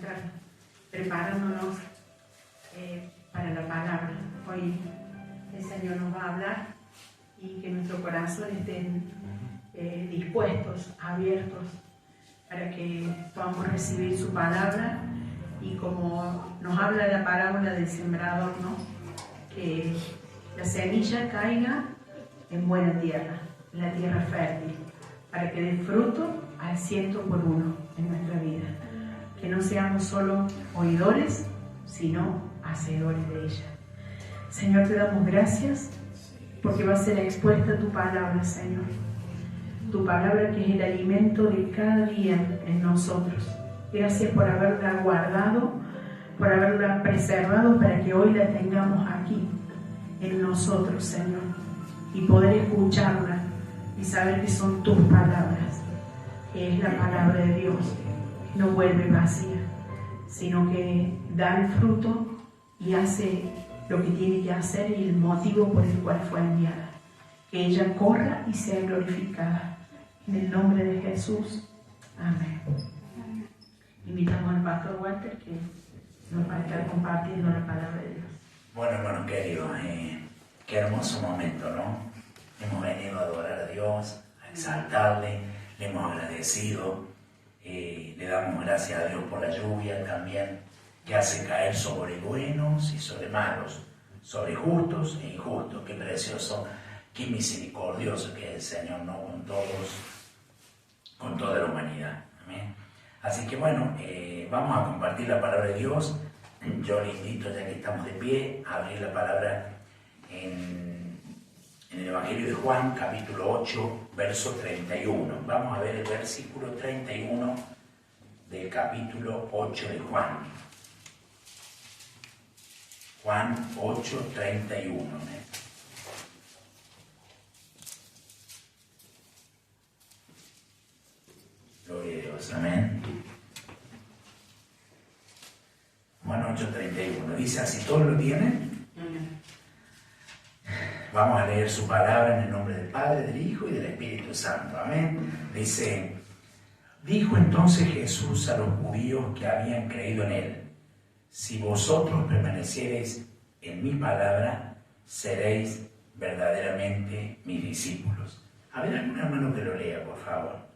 estar preparándonos para la palabra. Hoy el Señor nos va a hablar y que nuestro corazón estén dispuestos, abiertos, para que podamos recibir su palabra. Y como nos habla la parábola del sembrador, ¿no? Que la semilla caiga en buena tierra, en la tierra fértil, para que dé fruto al 100% en nuestra vida. Que no seamos solo oidores, sino hacedores de ella. Señor, te damos gracias porque va a ser expuesta tu palabra, Señor. Tu palabra que es el alimento de cada día en nosotros. Gracias por haberla guardado, por haberla preservado para que hoy la tengamos aquí en nosotros, Señor, y poder escucharla y saber que son tus palabras, que es la palabra de Dios. No vuelve vacía, sino que da el fruto y hace lo que tiene que hacer y el motivo por el cual fue enviada. Que ella corra y sea glorificada. En el nombre de Jesús. Amén. Invitamos al pastor Walter que nos va a estar compartiendo la palabra de Dios. Bueno, hermanos queridos, qué hermoso momento, ¿no? Hemos venido a adorar a Dios, a exaltarle, le hemos agradecido, le damos gracias a Dios por la lluvia también, que hace caer sobre buenos y sobre malos, sobre justos e injustos. Qué precioso, qué misericordioso que es el Señor, ¿no? Con todos, con toda la humanidad. Amén. Así que bueno, vamos a compartir la palabra de Dios. Yo le invito, ya que estamos de pie, a abrir la palabra en el Evangelio de Juan, capítulo 8, verso 31. Vamos a ver el versículo 31 del capítulo 8 de Juan. Juan 8, 31. Gloria a Dios, amén. Juan 8:31, dice así, ¿todos lo tienen? Vamos a leer su palabra en el nombre del Padre, del Hijo y del Espíritu Santo, amén. Dice, dijo entonces Jesús a los judíos que habían creído en él, si vosotros permaneciereis en mi palabra, seréis verdaderamente mis discípulos. A ver, algún hermano que lo lea, por favor.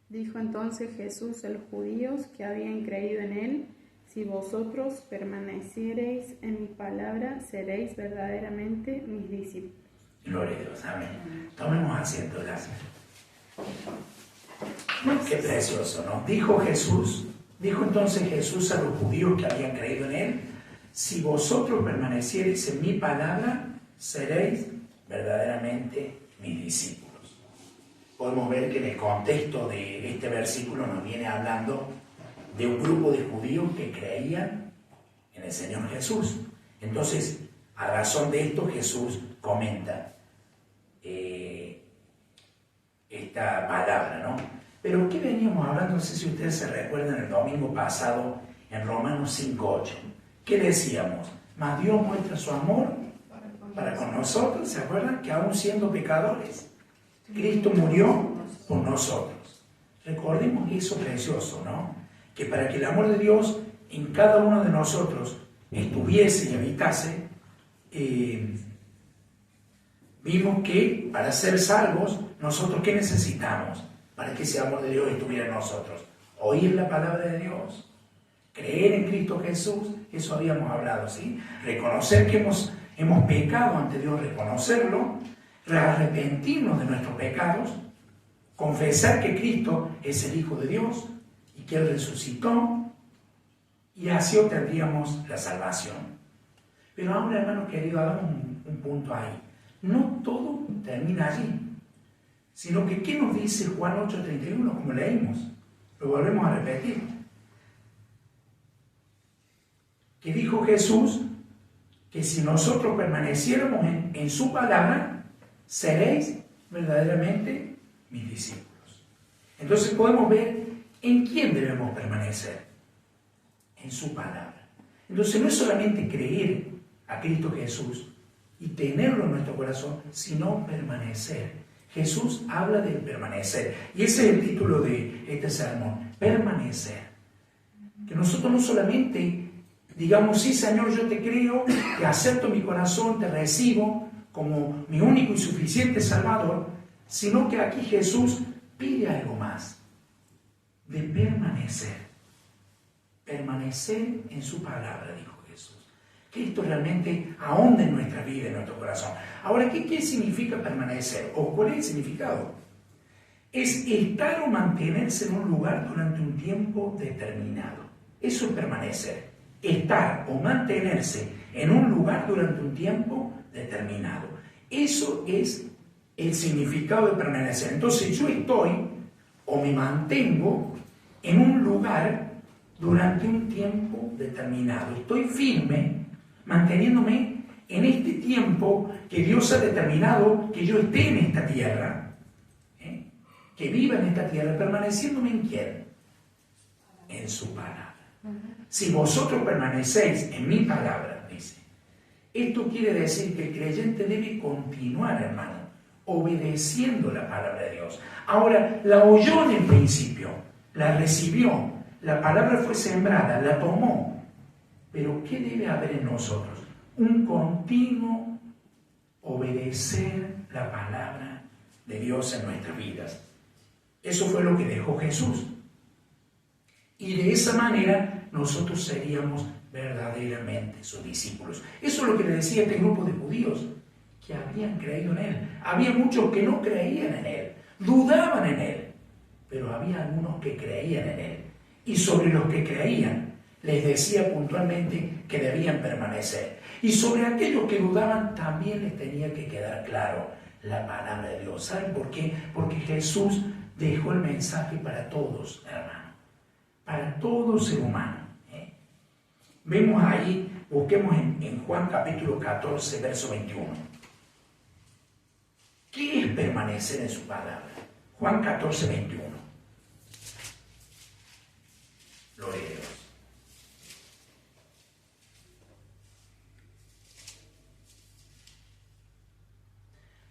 Dijo entonces Jesús a los judíos que habían creído en él, si vosotros permaneciereis en mi palabra, seréis verdaderamente mis discípulos. Gloria a Dios, amén. Tomemos asiento, gracias. Qué precioso, ¿no? Dijo entonces Jesús a los judíos que habían creído en él, si vosotros permaneciereis en mi palabra, seréis verdaderamente mis discípulos. Podemos ver que en el contexto de este versículo nos viene hablando de un grupo de judíos que creían en el Señor Jesús. Entonces, a razón de esto, Jesús comenta esta palabra, ¿no? Pero ¿qué veníamos hablando? No sé si ustedes se recuerdan el domingo pasado en Romanos 5:8. ¿Qué decíamos? Mas Dios muestra su amor para con nosotros, ¿se acuerdan? Que aún siendo pecadores, Cristo murió por nosotros. Recordemos eso precioso, ¿no? Que para que el amor de Dios en cada uno de nosotros estuviese y habitase, vimos que para ser salvos, nosotros ¿qué necesitamos? Para que ese amor de Dios estuviera en nosotros. Oír la palabra de Dios, creer en Cristo Jesús, eso habíamos hablado, ¿sí? Reconocer que hemos pecado ante Dios, reconocerlo, arrepentirnos de nuestros pecados, confesar que Cristo es el Hijo de Dios y que Él resucitó, y así obtendríamos la salvación. Pero ahora, hermanos queridos, hagamos un punto ahí. No todo termina allí, sino que ¿qué nos dice Juan 8:31? Como leímos, lo volvemos a repetir. Que dijo Jesús que si nosotros permaneciéramos en su palabra, seréis verdaderamente mis discípulos. Entonces podemos ver en quién debemos permanecer. En su palabra. Entonces no es solamente creer a Cristo Jesús y tenerlo en nuestro corazón, sino permanecer. Jesús habla del permanecer. Y ese es el título de este sermón, permanecer. Que nosotros no solamente digamos, sí Señor, yo te creo, te acepto mi corazón, te recibo como mi único y suficiente Salvador, sino que aquí Jesús pide algo más, de permanecer. Permanecer en su palabra, dijo Jesús. Que esto realmente ahonde en nuestra vida, en nuestro corazón. Ahora, ¿qué significa permanecer? ¿O cuál es el significado? Es estar o mantenerse en un lugar durante un tiempo determinado. Eso es permanecer. Estar o mantenerse en un lugar durante un tiempo determinado. Eso es el significado de permanecer. Entonces yo estoy o me mantengo en un lugar durante un tiempo determinado. Estoy firme, manteniéndome en este tiempo que Dios ha determinado que yo esté en esta tierra, que viva en esta tierra, permaneciéndome en ¿quién? En su palabra. Si vosotros permanecéis en mi palabra, dice, esto quiere decir que el creyente debe continuar, hermano, obedeciendo la palabra de Dios. Ahora, la oyó en el principio, la recibió, la palabra fue sembrada, la tomó. Pero ¿qué debe haber en nosotros? Un continuo obedecer la palabra de Dios en nuestras vidas. Eso fue lo que dejó Jesús. Y de esa manera nosotros seríamos verdaderamente sus discípulos. Eso es lo que le decía este grupo de judíos que habían creído en Él. Había muchos que no creían en Él, dudaban en Él, pero había algunos que creían en Él. Y sobre los que creían, les decía puntualmente que debían permanecer. Y sobre aquellos que dudaban también les tenía que quedar claro la palabra de Dios. ¿Saben por qué? Porque Jesús dejó el mensaje para todos, hermano, para todo ser humano. Vemos ahí, busquemos en Juan capítulo 14, verso 21. ¿Qué es permanecer en su palabra? Juan 14, 21. Gloria a Dios.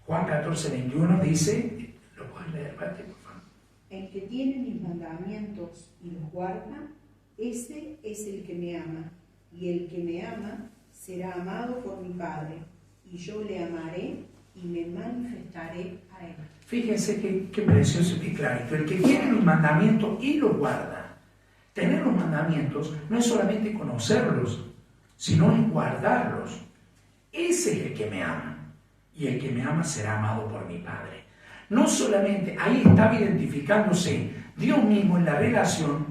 Juan 14, 21 dice, ¿lo puedes leer, Pati, por favor? El que tiene mis mandamientos y los guarda, ese es el que me ama. Y el que me ama será amado por mi Padre, y yo le amaré y me manifestaré a él. Fíjense qué precioso y qué clarito. El que tiene los mandamientos y los guarda. Tener los mandamientos no es solamente conocerlos, sino es guardarlos. Ese es el que me ama. Y el que me ama será amado por mi Padre. No solamente, ahí estaba identificándose Dios mismo en la relación,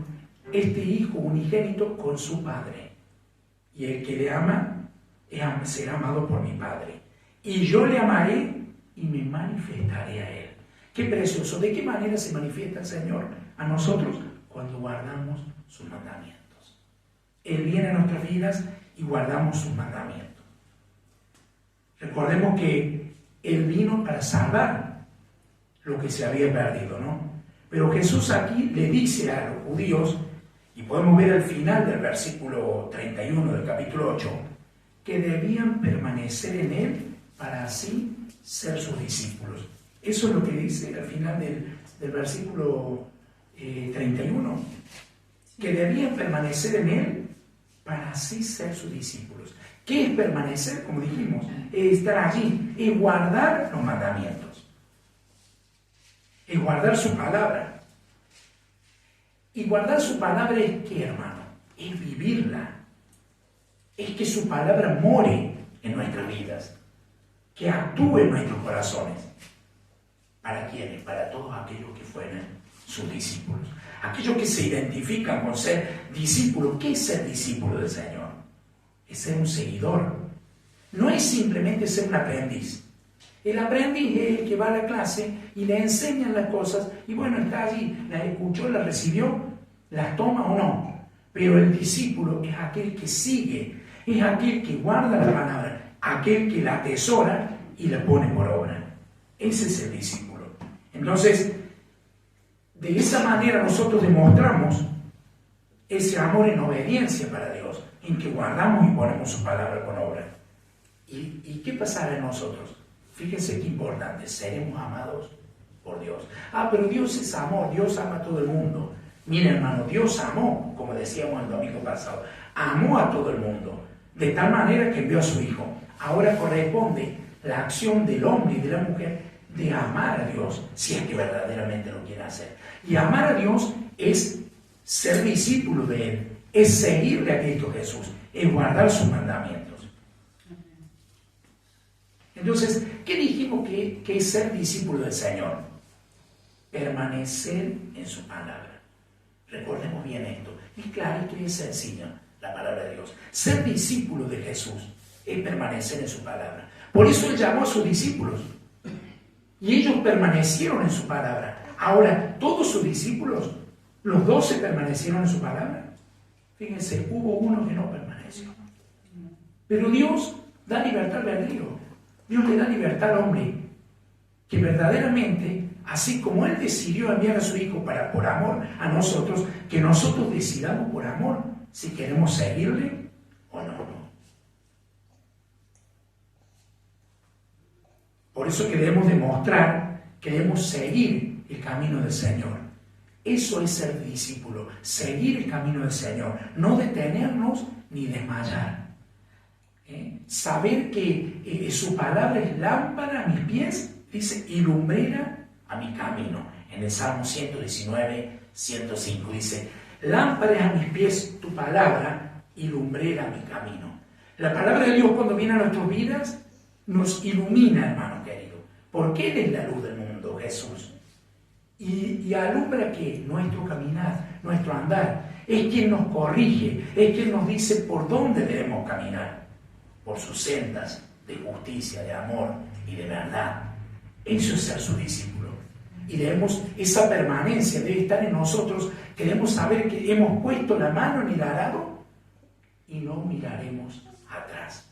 este Hijo unigénito con su Padre. Y el que le ama será amado por mi Padre. Y yo le amaré y me manifestaré a Él. Qué precioso. ¿De qué manera se manifiesta el Señor a nosotros? Cuando guardamos sus mandamientos. Él viene a nuestras vidas y guardamos sus mandamientos. Recordemos que Él vino para salvar lo que se había perdido, ¿no? Pero Jesús aquí le dice a los judíos, y podemos ver al final del versículo 31 del capítulo 8, que debían permanecer en Él para así ser sus discípulos. Eso es lo que dice al final del versículo 31, que debían permanecer en Él para así ser sus discípulos. ¿Qué es permanecer? Como dijimos, es estar allí, es guardar los mandamientos, es guardar su palabra. Y guardar su palabra es ¿qué, hermano? Es vivirla. Es que su palabra more en nuestras vidas, que actúe en nuestros corazones. ¿Para quiénes? Para todos aquellos que fueran sus discípulos. Aquellos que se identifican con ser discípulos. ¿Qué es ser discípulo del Señor? Es ser un seguidor. No es simplemente ser un aprendiz. El aprendiz es el que va a la clase y le enseñan las cosas y bueno, está allí, las escuchó, las recibió, las toma o no. Pero el discípulo es aquel que sigue, es aquel que guarda la palabra, aquel que la atesora y la pone por obra. Ese es el discípulo. Entonces, de esa manera nosotros demostramos ese amor en obediencia para Dios, en que guardamos y ponemos su palabra por obra. ¿Y qué pasará en nosotros? Fíjense qué importante, seremos amados por Dios. Ah, pero Dios es amor, Dios ama a todo el mundo. Mira, hermano, Dios amó, como decíamos el domingo pasado, amó a todo el mundo, de tal manera que envió a su Hijo. Ahora corresponde la acción del hombre y de la mujer de amar a Dios, si es que verdaderamente lo quiere hacer. Y amar a Dios es ser discípulo de Él, es seguirle a Cristo Jesús, es guardar sus mandamientos. Entonces, ¿qué dijimos que es ser discípulo del Señor? Permanecer en su palabra. Recordemos bien esto. Es clarito y es sencillo la palabra de Dios. Ser discípulo de Jesús es permanecer en su palabra. Por eso Él llamó a sus discípulos. Y ellos permanecieron en su palabra. Ahora, todos sus discípulos, los 12 permanecieron en su palabra. Fíjense, hubo uno que no permaneció. Pero Dios da libertad al albedrío. Dios le da libertad al hombre. Que verdaderamente, así como Él decidió enviar a su Hijo por amor a nosotros, que nosotros decidamos por amor si queremos seguirle o no. Por eso que debemos demostrar que debemos seguir el camino del Señor. Eso es ser discípulo, seguir el camino del Señor, no detenernos ni desmayar. Saber que su palabra es lámpara a mis pies, dice, y lumbrera a mi camino. En el Salmo 119, 105 dice, lámpara es a mis pies tu palabra y lumbrera a mi camino. La palabra de Dios cuando viene a nuestras vidas nos ilumina, hermano querido, porque Él es la luz del mundo, Jesús. Y alumbra que nuestro caminar, nuestro andar, es quien nos corrige, es quien nos dice por dónde debemos caminar, por sus sendas de justicia, de amor y de verdad. Eso es ser su discípulo. Y debemos, esa permanencia debe estar en nosotros, que debemos saber que hemos puesto la mano en el arado y no miraremos atrás.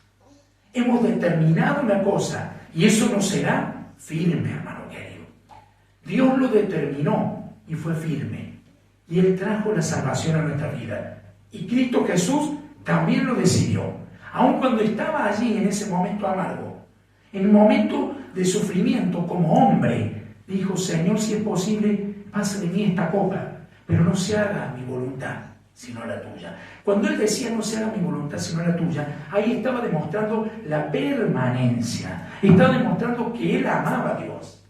Hemos determinado una cosa y eso no será firme, hermano querido. Dios lo determinó y fue firme. Y Él trajo la salvación a nuestra vida. Y Cristo Jesús también lo decidió. Aun cuando estaba allí en ese momento amargo, en el momento de sufrimiento como hombre, dijo, Señor, si es posible, pase de mí esta copa, pero no se haga mi voluntad, sino la tuya. Cuando Él decía, no se haga mi voluntad, sino la tuya, ahí estaba demostrando la permanencia, estaba demostrando que Él amaba a Dios.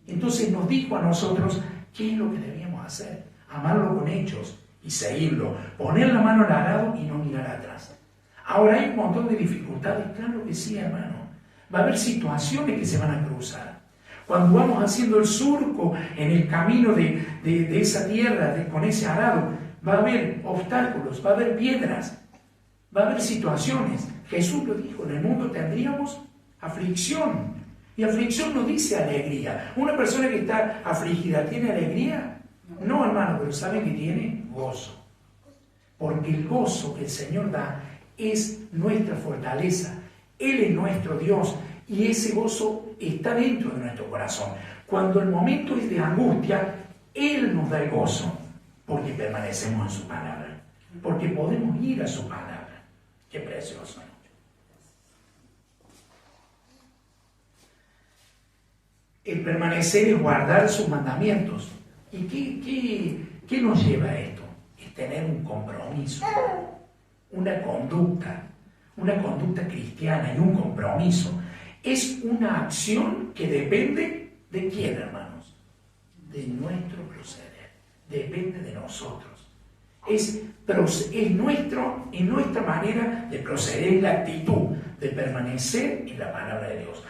Entonces nos dijo a nosotros, ¿qué es lo que debíamos hacer? Amarlo con hechos y seguirlo, poner la mano al arado y no mirar atrás. Ahora hay un montón de dificultades, claro que sí, hermano. Va a haber situaciones que se van a cruzar. Cuando vamos haciendo el surco en el camino de esa tierra, con ese arado, va a haber obstáculos, va a haber piedras, va a haber situaciones. Jesús lo dijo, en el mundo tendríamos aflicción. Y aflicción no dice alegría. Una persona que está afligida, ¿tiene alegría? No, hermano, pero ¿saben que tiene? Gozo. Porque el gozo que el Señor da es nuestra fortaleza. Él es nuestro Dios y ese gozo está dentro de nuestro corazón. Cuando el momento es de angustia, Él nos da el gozo porque permanecemos en su palabra, porque podemos ir a su palabra. Qué precioso. El permanecer es guardar sus mandamientos. ¿Y qué nos lleva a esto? Es tener un compromiso, una conducta cristiana y un compromiso. Es una acción que depende de quién, hermanos, de nuestro proceder, depende de nosotros. Es nuestra manera de proceder, es la actitud de permanecer en la palabra de Dios.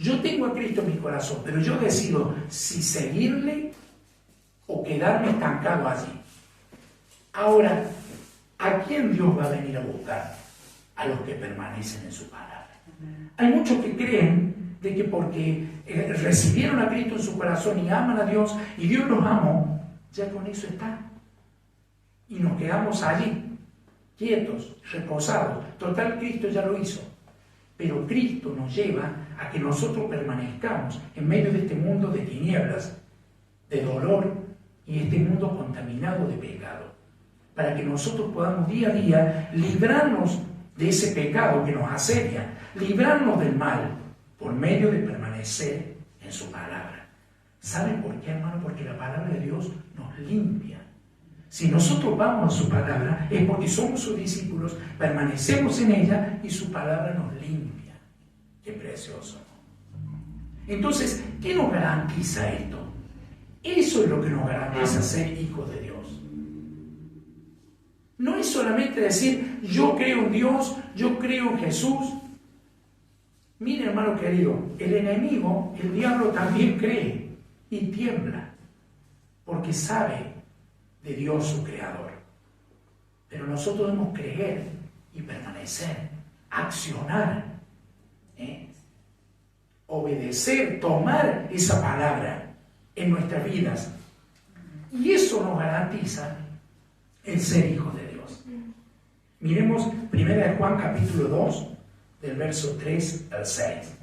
Yo tengo a Cristo en mi corazón, pero yo decido si seguirle o quedarme estancado allí. Ahora, ¿a quién Dios va a venir a buscar? A los que permanecen en su palabra. Hay muchos que creen de que porque recibieron a Cristo en su corazón y aman a Dios y Dios los amó, ya con eso está. Y nos quedamos allí, quietos, reposados. Total, Cristo ya lo hizo. Pero Cristo nos lleva a que nosotros permanezcamos en medio de este mundo de tinieblas, de dolor y este mundo contaminado de pecado, para que nosotros podamos día a día librarnos de ese pecado que nos asedia, librarnos del mal por medio de permanecer en en su palabra. ¿Saben por qué, hermano? Porque la palabra de Dios nos limpia. Si nosotros vamos a su palabra, es porque somos sus discípulos, permanecemos en ella y su palabra nos limpia. ¡Qué precioso! Entonces, ¿qué nos garantiza esto? Eso es lo que nos garantiza ser hijos de Dios. No es solamente decir, yo creo en Dios, yo creo en Jesús. Mire, hermano querido, el enemigo, el diablo también cree y tiembla, porque sabe de Dios su creador. Pero nosotros debemos creer y permanecer, accionar, obedecer, tomar esa palabra en nuestras vidas. Y eso nos garantiza el ser hijos de Dios. Miremos 1 Juan capítulo 2, del verso 3 al 6.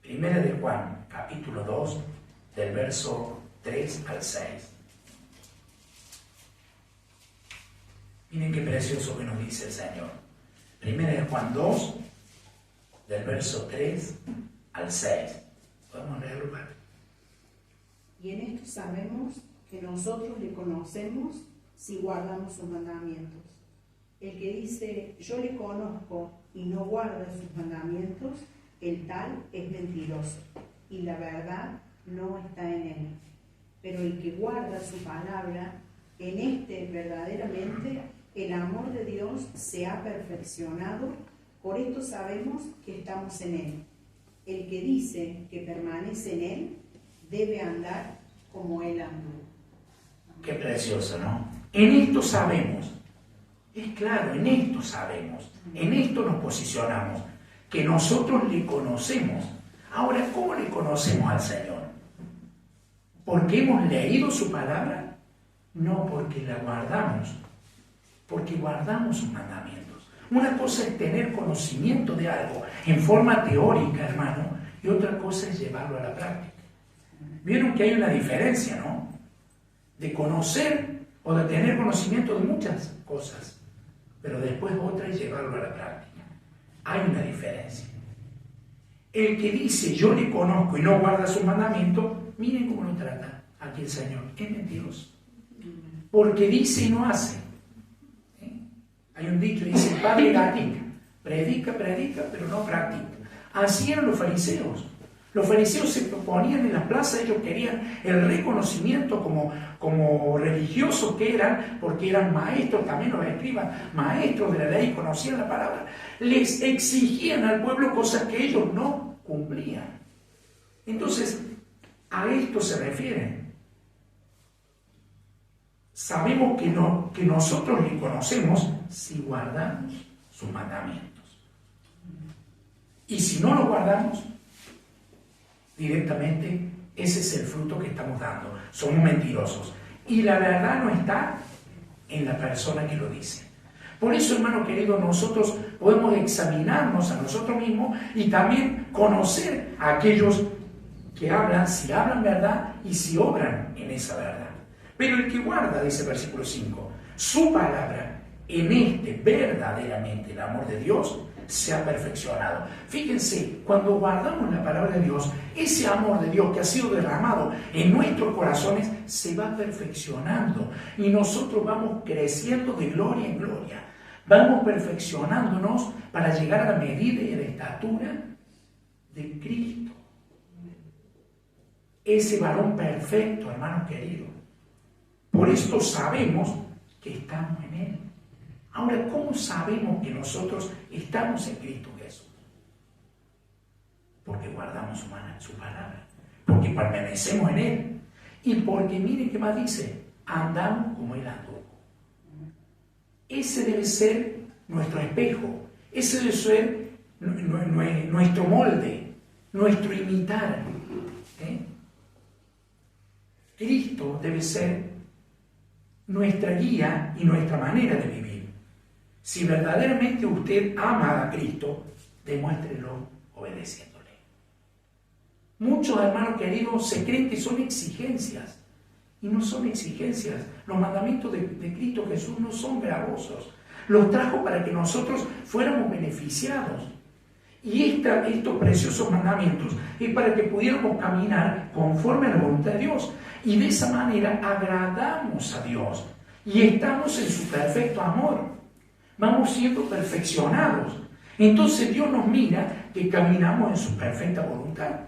1 Juan capítulo 2, del verso 3 al 6. Miren qué precioso que nos dice el Señor. 1 Juan 2, del verso 3 al 6. ¿Podemos leerlo, Padre? Y en esto sabemos que nosotros le conocemos si guardamos sus mandamientos. El que dice, yo le conozco y no guarda sus mandamientos, el tal es mentiroso, y la verdad no está en él. Pero el que guarda su palabra, en este verdaderamente el amor de Dios se ha perfeccionado, por esto sabemos que estamos en él. El que dice que permanece en él, debe andar como él andó. Qué precioso, ¿no? En esto sabemos, es claro, en esto sabemos, en esto nos posicionamos, que nosotros le conocemos. Ahora, ¿cómo le conocemos al Señor? ¿Porque hemos leído su palabra? No, porque la guardamos, porque guardamos sus mandamientos. Una cosa es tener conocimiento de algo en forma teórica, hermano, y otra cosa es llevarlo a la práctica. Vieron que hay una diferencia, ¿no? De conocer o de tener conocimiento de muchas cosas, pero después otra es llevarlo a la práctica. Hay una diferencia. El que dice yo le conozco y no guarda sus mandamientos, miren cómo lo trata aquí el Señor, es mentiroso. Porque dice y no hace. Hay un dicho, dice el padre gatica, predica, pero no practica. Así eran los fariseos. Los fariseos se ponían en la plaza, ellos querían el reconocimiento como religiosos que eran, porque eran maestros, también los escribas, maestros de la ley, conocían la palabra. Les exigían al pueblo cosas que ellos no cumplían. Entonces, a esto se refieren. Sabemos que nosotros le conocemos si guardamos sus mandamientos. Y si no los guardamos, directamente ese es el fruto que estamos dando. Somos mentirosos. Y la verdad no está en la persona que lo dice. Por eso, hermano querido, nosotros podemos examinarnos a nosotros mismos y también conocer a aquellos que hablan, si hablan verdad y si obran en esa verdad. Pero el que guarda, dice el versículo 5, su palabra, en este verdaderamente el amor de Dios se ha perfeccionado. Fíjense, cuando guardamos la palabra de Dios, ese amor de Dios que ha sido derramado en nuestros corazones se va perfeccionando y nosotros vamos creciendo de gloria en gloria. Vamos perfeccionándonos para llegar a la medida y a la estatura de Cristo. Ese varón perfecto, hermano querido. Por esto sabemos que estamos en Él. Ahora, ¿cómo sabemos que nosotros estamos en Cristo Jesús? Porque guardamos su palabra, porque permanecemos en Él y porque, miren qué más dice, andamos como Él andó. Ese debe ser nuestro espejo, ese debe ser nuestro molde, nuestro imitar. Cristo debe ser nuestra guía y nuestra manera de vivir. Si verdaderamente usted ama a Cristo, demuéstrelo obedeciéndole. Muchos hermanos queridos se creen que son exigencias y no son exigencias. Los mandamientos de Cristo Jesús no son gravosos. Los trajo para que nosotros fuéramos beneficiados. Y estos preciosos mandamientos es para que pudiéramos caminar conforme a la voluntad de Dios. Y de esa manera agradamos a Dios. Y estamos en su perfecto amor. Vamos siendo perfeccionados. Entonces Dios nos mira que caminamos en su perfecta voluntad.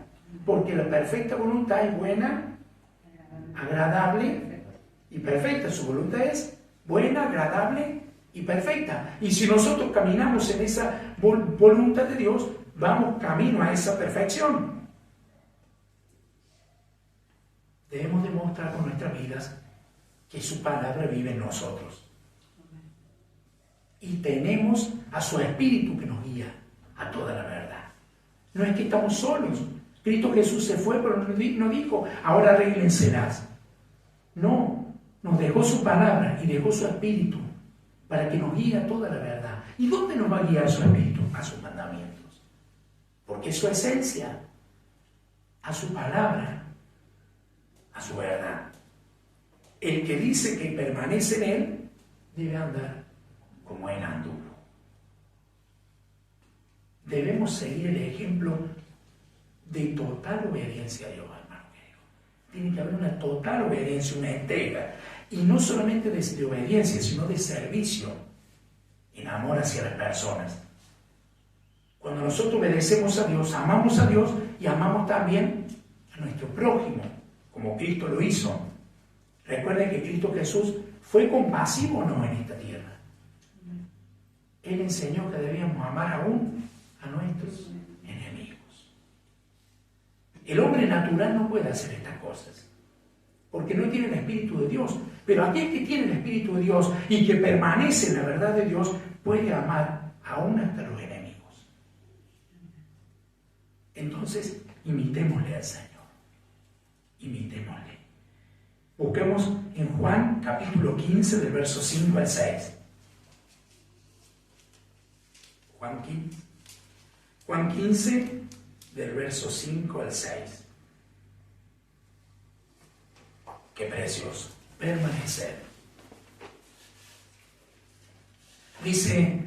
Porque la perfecta voluntad es buena, agradable y perfecta. Su voluntad es buena, agradable y perfecta. Y si nosotros caminamos en esa voluntad de Dios, vamos camino a esa perfección. Debemos demostrar con nuestras vidas que su palabra vive en nosotros. Y tenemos a su Espíritu que nos guía a toda la verdad. No es que estamos solos. Cristo Jesús se fue, pero no dijo, ahora arréglenselas. No, nos dejó su palabra y dejó su Espíritu para que nos guíe a toda la verdad. ¿Y dónde nos va a guiar su Espíritu? A sus mandamientos. Porque es su esencia, a su palabra, a su verdad. El que dice que permanece en él, debe andar como él anduvo. Debemos seguir el ejemplo de total obediencia a Dios, hermano querido. Tiene que haber una total obediencia, una entrega. Y no solamente de obediencia, sino de servicio, en amor hacia las personas. Cuando nosotros obedecemos a Dios y amamos también a nuestro prójimo, como Cristo lo hizo. Recuerden que Cristo Jesús fue compasivo o no en esta tierra. Él enseñó que debíamos amar aún a nuestros enemigos. El hombre natural no puede hacer estas cosas, porque no tiene el Espíritu de Dios. Pero aquel que tiene el Espíritu de Dios y que permanece en la verdad de Dios, puede amar aún hasta los enemigos. Entonces, imitémosle al Señor. Imitémosle. Busquemos en Juan capítulo 15 del verso 5 al 6. Juan 15 del verso 5 al 6. Qué precioso. Permanecer. Dice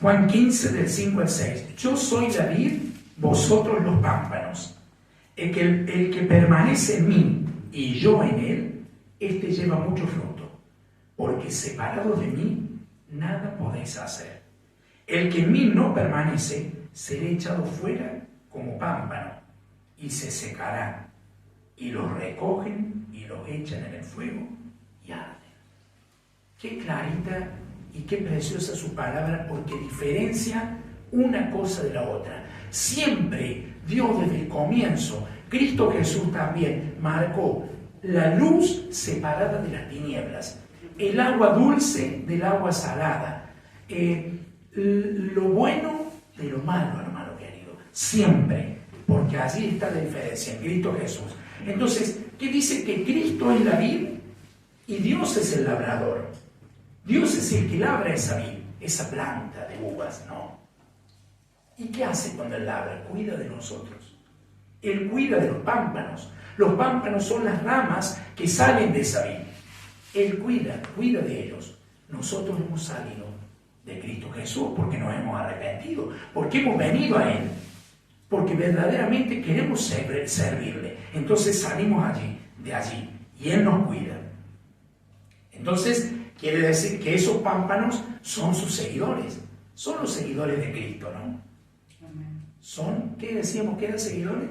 Juan 15 del 5 al 6. Yo soy la vid, vosotros los pámpanos. El que permanece en mí y yo en él, este lleva mucho fruto, porque separados de mí, nada podéis hacer. El que en mí no permanece, será echado fuera como pámpano, y se secará, y los recogen y los echan en el fuego, y arden. Qué clarita y qué preciosa su palabra, porque diferencia una cosa de la otra. Siempre Dios desde el comienzo, Cristo Jesús también marcó la luz separada de las tinieblas, el agua dulce del agua salada, lo bueno de lo malo, hermano querido, siempre, porque allí está la diferencia en Cristo Jesús. Entonces, ¿qué dice? Que Cristo es la vid y Dios es el labrador. Dios es el que labra esa vid, esa planta de uvas, ¿no? ¿Y qué hace cuando Él labra? Cuida de nosotros. Él cuida de los pámpanos. Los pámpanos son las ramas que salen de esa vid. Él cuida de ellos. Nosotros hemos salido de Cristo Jesús porque nos hemos arrepentido, porque hemos venido a Él, porque verdaderamente queremos servirle. Entonces salimos de allí, y Él nos cuida. Entonces, quiere decir que esos pámpanos son sus seguidores, son los seguidores de Cristo, ¿no? Son, ¿qué decíamos que eran seguidores?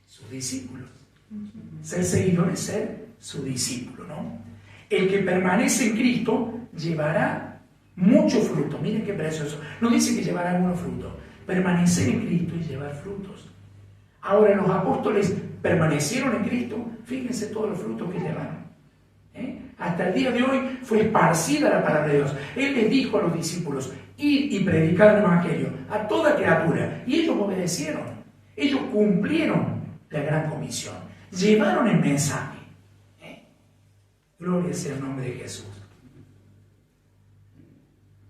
Sus discípulos. Ser seguidor es ser su discípulo, ¿no? El que permanece en Cristo llevará mucho fruto. Miren qué precioso. No dice que llevará algunos frutos. Permanecer en Cristo y llevar frutos. Ahora, los apóstoles permanecieron en Cristo. Fíjense todos los frutos que llevaron. Hasta el día de hoy fue esparcida la palabra de Dios. Él les dijo a los discípulos: id y predicar el evangelio a toda criatura. Y ellos obedecieron. Ellos cumplieron la gran comisión. Llevaron el mensaje. Gloria sea el nombre de Jesús.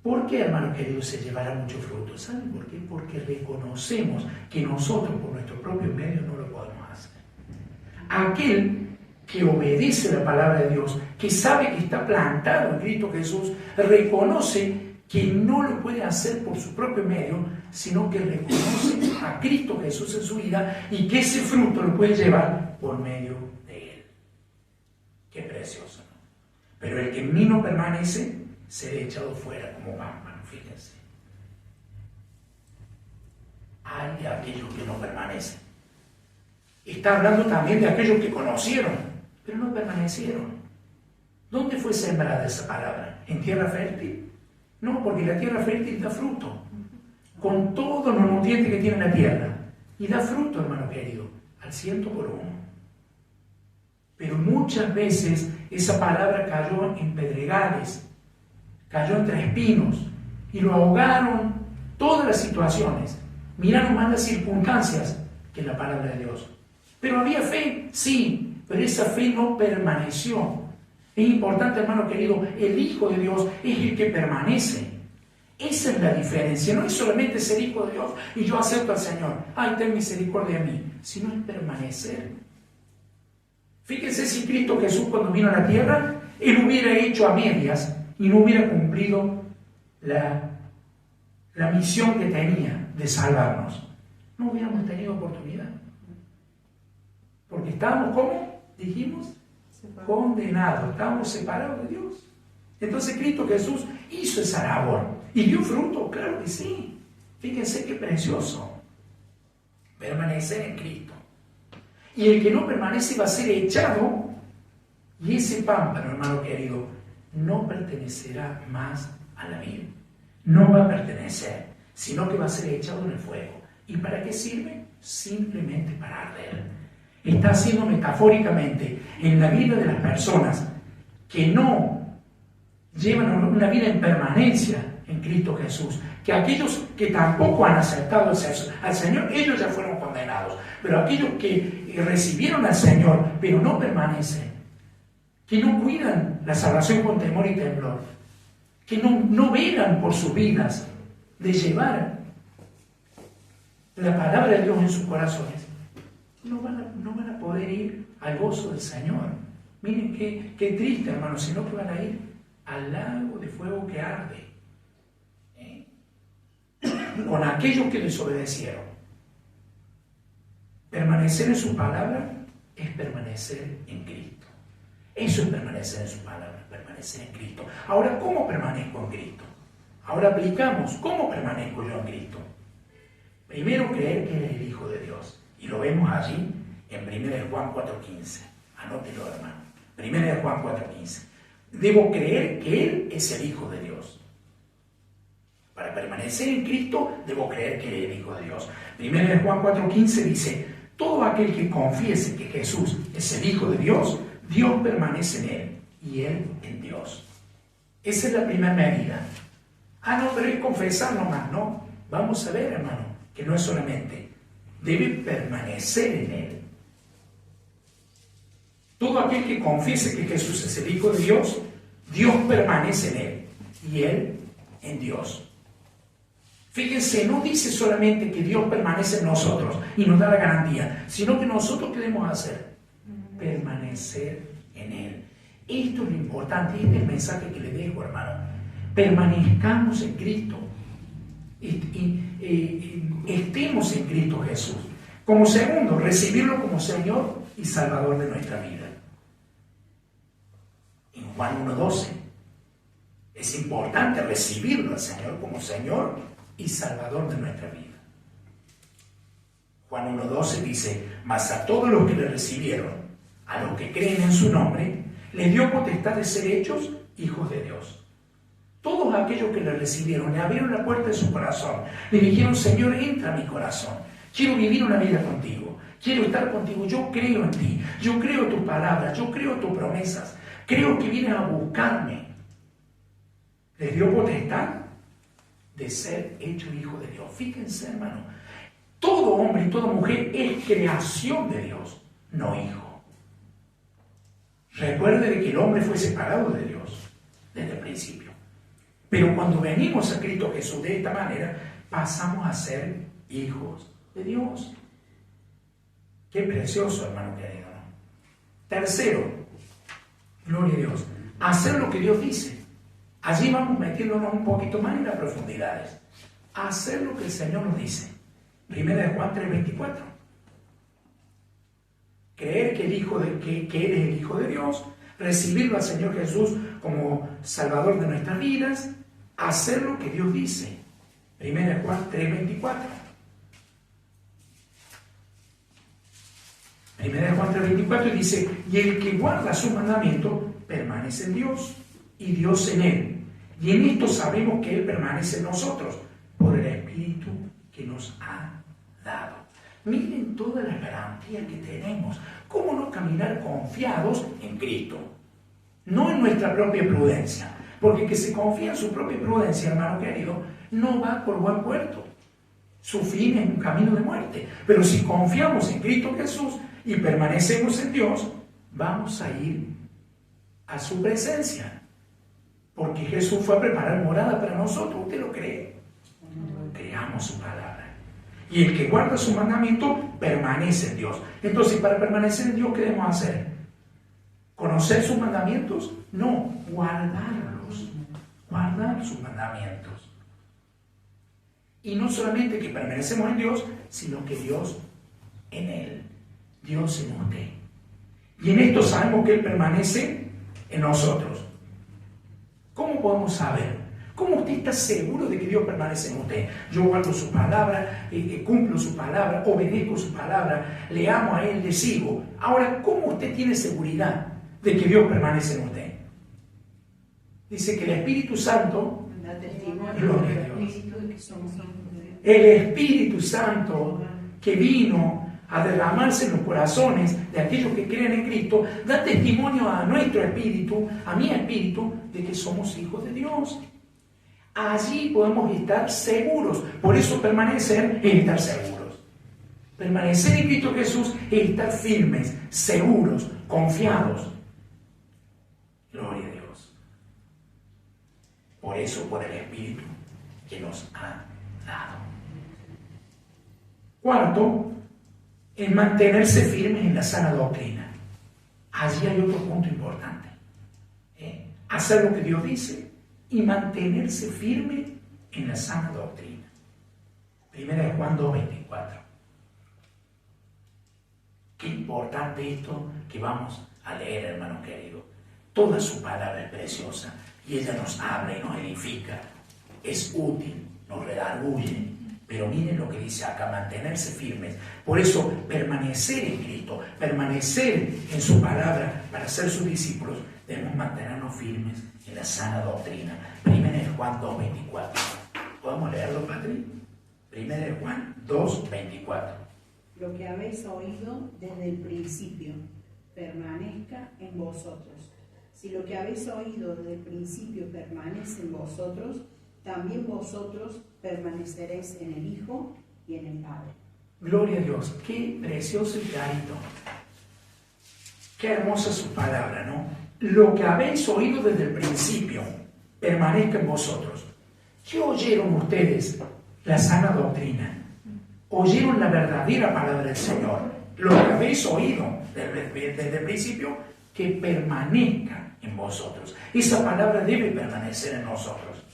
¿Por qué, hermano querido, se llevará mucho fruto? ¿Saben por qué? Porque reconocemos que nosotros por nuestros propios medios no lo podemos hacer. Aquel que obedece la palabra de Dios, que sabe que está plantado en Cristo Jesús, reconoce que no lo puede hacer por su propio medio, sino que reconoce a Cristo Jesús en su vida y que ese fruto lo puede llevar por medio de Él. Qué precioso, ¿no? Pero el que en mí no permanece, será echado fuera como pámpano, fíjense. Hay de aquellos que no permanecen. Está hablando también de aquellos que conocieron, pero no permanecieron. ¿Dónde fue sembrada esa palabra? ¿En tierra fértil? No, porque la tierra fértil da fruto, con todos los nutrientes que tiene la tierra. Y da fruto, hermano querido, al 100 por 1. Pero muchas veces esa palabra cayó en pedregales, cayó entre espinos, y lo ahogaron todas las situaciones. Miraron más las circunstancias que la palabra de Dios. Pero había fe, sí, pero esa fe no permaneció. Es importante, hermano querido, el Hijo de Dios es el que permanece. Esa es la diferencia. No es solamente ser hijo de Dios y yo acepto al Señor. Ay, ten misericordia de mí. Sino es permanecer. Fíjense si Cristo Jesús cuando vino a la tierra, Él hubiera hecho a medias y no hubiera cumplido la misión que tenía de salvarnos. No hubiéramos tenido oportunidad. Porque estábamos, ¿cómo? Dijimos, condenados, estábamos separados de Dios. Entonces Cristo Jesús hizo esa labor y dio fruto, claro que sí. Fíjense qué precioso permanecer en Cristo. Y el que no permanece va a ser echado, y ese pámpano, hermano querido, no pertenecerá más a la vida. No va a pertenecer, sino que va a ser echado en el fuego. ¿Y para qué sirve? Simplemente para arder. Está haciendo metafóricamente en la vida de las personas que no llevan una vida en permanencia en Cristo Jesús, que aquellos que tampoco han aceptado al Señor, ellos ya fueron condenados, pero aquellos que recibieron al Señor, pero no permanecen, que no cuidan la salvación con temor y temblor, que no velan por sus vidas de llevar la palabra de Dios en sus corazones, no van a poder ir al gozo del Señor. Miren qué triste, hermanos, sino que van a ir al lago de fuego que arde, con aquellos que desobedecieron. Permanecer en su palabra es permanecer en Cristo. Eso es permanecer en su palabra, permanecer en Cristo. Ahora, ¿cómo permanezco en Cristo? Ahora aplicamos, ¿cómo permanezco yo en Cristo? Primero, creer que Él es el Hijo de Dios. Y lo vemos allí en 1 Juan 4:15. Anótelo, hermano. 1 Juan 4:15. Debo creer que Él es el Hijo de Dios. Para permanecer en Cristo, debo creer que Él es el Hijo de Dios. 1 Juan 4:15 dice, todo aquel que confiese que Jesús es el Hijo de Dios, Dios permanece en Él y Él en Dios. Esa es la primera medida. No, pero es confesar nomás, no. Vamos a ver, hermano, que no es solamente, debe permanecer en Él. Todo aquel que confiese que Jesús es el Hijo de Dios, Dios permanece en Él y Él en Dios. Fíjense, no dice solamente que Dios permanece en nosotros y nos da la garantía, sino que nosotros ¿qué debemos hacer? Permanecer en Él. Esto es lo importante, este es el mensaje que le dejo, hermano. Permanezcamos en Cristo. Estemos en Cristo Jesús. Como segundo, recibirlo como Señor y Salvador de nuestra vida. En Juan 1:12 es importante recibirlo al Señor como Señor y Salvador de nuestra vida. Juan 1:12 dice, mas a todos los que le recibieron, a los que creen en su nombre, les dio potestad de ser hechos hijos de Dios. Todos aquellos que le recibieron, le abrieron la puerta de su corazón, le dijeron, Señor, entra a mi corazón, quiero vivir una vida contigo, quiero estar contigo, yo creo en ti, yo creo en tus palabras, yo creo en tus promesas, creo que vienes a buscarme. Les dio potestad de ser hecho hijo de Dios. Fíjense, hermano, todo hombre y toda mujer es creación de Dios, no hijo. Recuerde de que el hombre fue separado de Dios desde el principio. Pero cuando venimos a Cristo Jesús de esta manera, pasamos a ser hijos de Dios. Qué precioso, hermano querido, ¿no? Tercero, gloria a Dios, hacer lo que Dios dice. Allí vamos metiéndonos un poquito más en las profundidades. Hacer lo que el Señor nos dice. 1 Juan 3:24. Creer que eres el Hijo de Dios, recibirlo al Señor Jesús como Salvador de nuestras vidas, hacer lo que Dios dice. 1 Juan 3:24. 1 Juan 3:24 dice, y el que guarda su mandamiento permanece en Dios y Dios en él. Y en esto sabemos que Él permanece en nosotros por el Espíritu que nos ha dado. Miren todas las garantías que tenemos. ¿Cómo no caminar confiados en Cristo? No en nuestra propia prudencia. Porque el que se confía en su propia prudencia, hermano querido, no va por buen puerto. Su fin es un camino de muerte. Pero si confiamos en Cristo Jesús y permanecemos en Dios, vamos a ir a su presencia. Porque Jesús fue a preparar morada para nosotros. ¿Usted lo cree? Creamos su palabra. Y el que guarda su mandamiento permanece en Dios. Entonces, para permanecer en Dios, ¿qué debemos hacer? ¿Conocer sus mandamientos? No, guardarlos. Guardar sus mandamientos. Y no solamente que permanecemos en Dios, sino que Dios en Él. Dios en usted. Y en esto sabemos que Él permanece en nosotros. ¿Cómo podemos saber? ¿Cómo usted está seguro de que Dios permanece en usted? Yo guardo su palabra, cumplo su palabra, obedezco su palabra, le amo a Él, le sigo. Ahora, ¿cómo usted tiene seguridad de que Dios permanece en usted? Dice que el Espíritu Santo, Da testimonio gloria a Dios, explícito de que somos hijos de Dios. el Espíritu Santo que vino a derramarse en los corazones de aquellos que creen en Cristo, da testimonio a nuestro espíritu, a mi espíritu, de que somos hijos de Dios. Allí podemos estar seguros. Por eso permanecer es estar seguros. Permanecer en Cristo Jesús es estar firmes, seguros, confiados. Gloria a Dios. Por eso, por el Espíritu que nos ha dado. Cuarto, en mantenerse firmes en la sana doctrina. Allí hay otro punto importante. Hacer lo que Dios dice y mantenerse firme en la sana doctrina. 1 Juan 2:24. Qué importante esto que vamos a leer, hermano querido. Toda su palabra es preciosa y ella nos habla y nos edifica. Es útil, nos redarguye. Pero miren lo que dice acá, mantenerse firmes. Por eso, permanecer en Cristo, permanecer en su palabra para ser sus discípulos, debemos mantenernos firmes en la sana doctrina. 1 Juan 2:24. ¿Podemos leerlo, Patri? 1 Juan 2:24. Lo que habéis oído desde el principio permanezca en vosotros. Si lo que habéis oído desde el principio permanece en vosotros, también vosotros permaneceréis en el Hijo y en el Padre. Gloria a Dios, qué precioso y clarito. Qué hermosa su palabra, ¿no? Lo que habéis oído desde el principio permanezca en vosotros. ¿Qué oyeron ustedes? La sana doctrina. Oyeron la verdadera palabra del Señor. Lo que habéis oído desde el principio, que permanezca en vosotros. Esa palabra debe permanecer en nosotros.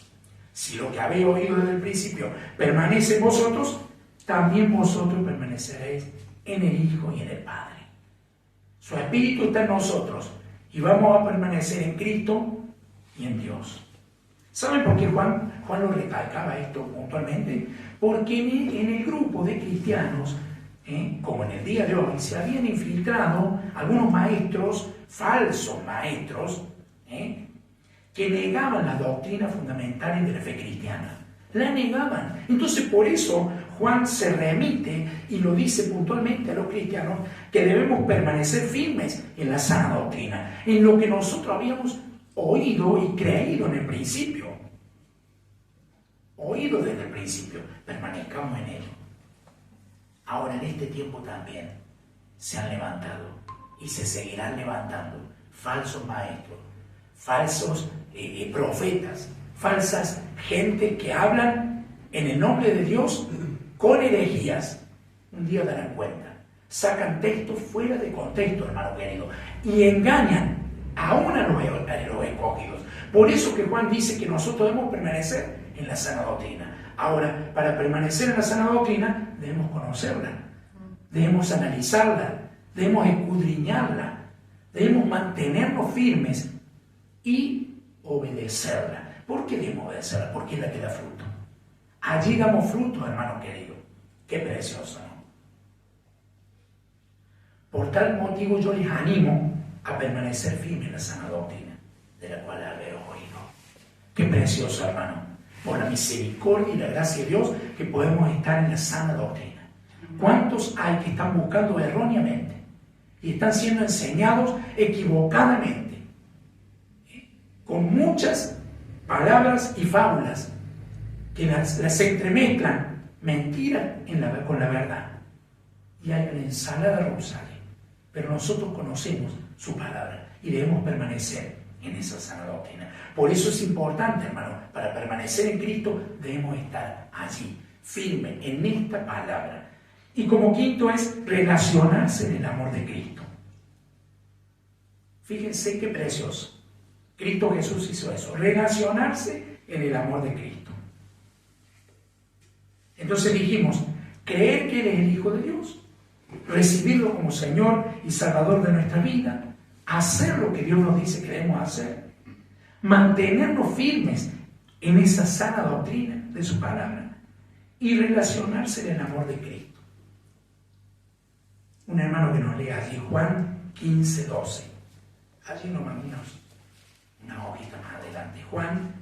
Si lo que habéis oído desde el principio permanece en vosotros, también vosotros permaneceréis en el Hijo y en el Padre. Su Espíritu está en nosotros y vamos a permanecer en Cristo y en Dios. ¿Saben por qué Juan lo recalcaba esto puntualmente? Porque en el grupo de cristianos, como en el día de hoy, se habían infiltrado algunos maestros, falsos maestros, que negaban las doctrinas fundamentales de la fe cristiana. La negaban. Entonces, por eso Juan se remite y lo dice puntualmente a los cristianos que debemos permanecer firmes en la sana doctrina, en lo que nosotros habíamos oído y creído en el principio. Oído desde el principio, permanezcamos en ello. Ahora, en este tiempo también se han levantado y se seguirán levantando falsos maestros, falsos profetas, falsas gente que hablan en el nombre de Dios con herejías. Un día darán cuenta, sacan textos fuera de contexto, hermano querido, y engañan aún a los escogidos. Por eso que Juan dice que nosotros debemos permanecer en la sana doctrina. Ahora, para permanecer en la sana doctrina, debemos conocerla, debemos analizarla, debemos escudriñarla, debemos mantenernos firmes y obedecerla. ¿Por qué debemos obedecerla? Porque es la que da fruto. Allí damos fruto, hermano querido. Qué precioso, ¿no? Por tal motivo yo les animo a permanecer firmes en la sana doctrina, de la cual habéis oído. Qué precioso, hermano. Por la misericordia y la gracia de Dios que podemos estar en la sana doctrina. ¿Cuántos hay que están buscando erróneamente y están siendo enseñados equivocadamente? Con muchas palabras y fábulas que las entremezclan mentira con la verdad. Y hay una ensalada rusa. Pero nosotros conocemos su palabra y debemos permanecer en esa sana doctrina. Por eso es importante, hermano, para permanecer en Cristo debemos estar allí, firme en esta palabra. Y como quinto es relacionarse en el amor de Cristo. Fíjense qué precioso. Cristo Jesús hizo eso, relacionarse en el amor de Cristo. Entonces dijimos, creer que Él es el Hijo de Dios, recibirlo como Señor y Salvador de nuestra vida, hacer lo que Dios nos dice que debemos hacer, mantenernos firmes en esa sana doctrina de su palabra y relacionarse en el amor de Cristo. Un hermano que nos lea allí Juan 15:12. Allí nos mandamos una hojita más adelante. Juan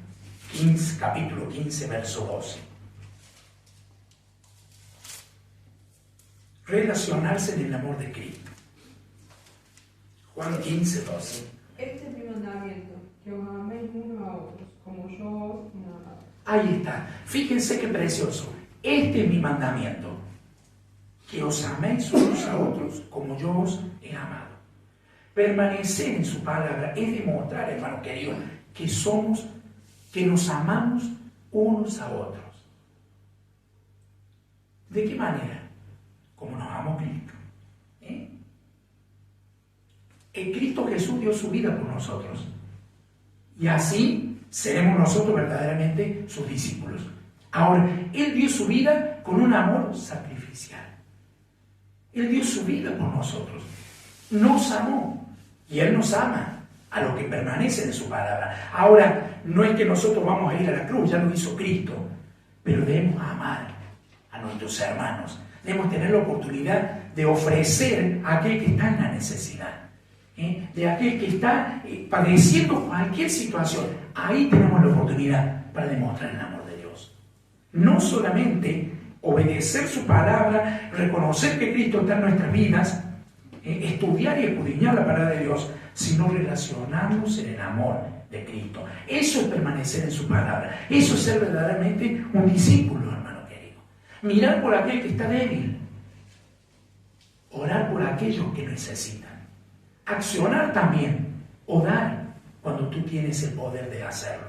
15, capítulo 15, verso 12. Relacionarse en el amor de Cristo. Juan 15:12. Este es mi mandamiento, que os améis unos a otros, como yo os he amado. Ahí está. Fíjense qué precioso. Este es mi mandamiento, que os améis unos a otros, como yo os he amado. Permanecer en su palabra es demostrar, hermano querido, que nos amamos unos a otros. ¿De qué manera? Como nos amó Cristo. El Cristo Jesús dio su vida por nosotros. Y así seremos nosotros verdaderamente sus discípulos. Ahora, Él dio su vida con un amor sacrificial. Él dio su vida por nosotros. Nos amó. Y Él nos ama a los que permanecen en su palabra. Ahora, no es que nosotros vamos a ir a la cruz, ya lo hizo Cristo. Pero debemos amar a nuestros hermanos. Debemos tener la oportunidad de ofrecer a aquel que está en la necesidad, de aquel que está padeciendo cualquier situación. Ahí tenemos la oportunidad para demostrar el amor de Dios. No solamente obedecer su palabra, reconocer que Cristo está en nuestras vidas, estudiar y escudriñar la palabra de Dios, sino relacionarnos en el amor de Cristo. Eso es permanecer en su palabra. Eso es ser verdaderamente un discípulo, hermano querido. Mirar por aquel que está débil. Orar por aquellos que necesitan. Accionar también. O dar cuando tú tienes el poder de hacerlo.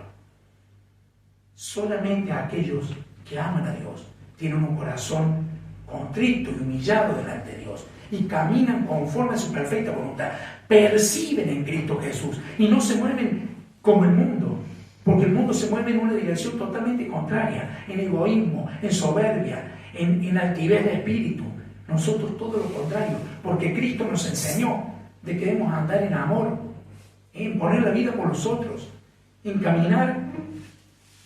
Solamente aquellos que aman a Dios tienen un corazón contrito y humillado delante de Dios y caminan conforme a su perfecta voluntad, perciben en Cristo Jesús y no se mueven como el mundo, porque el mundo se mueve en una dirección totalmente contraria, en egoísmo, en soberbia, en altivez de espíritu. Nosotros todo lo contrario, porque Cristo nos enseñó de que debemos andar en amor, en poner la vida por los otros, en caminar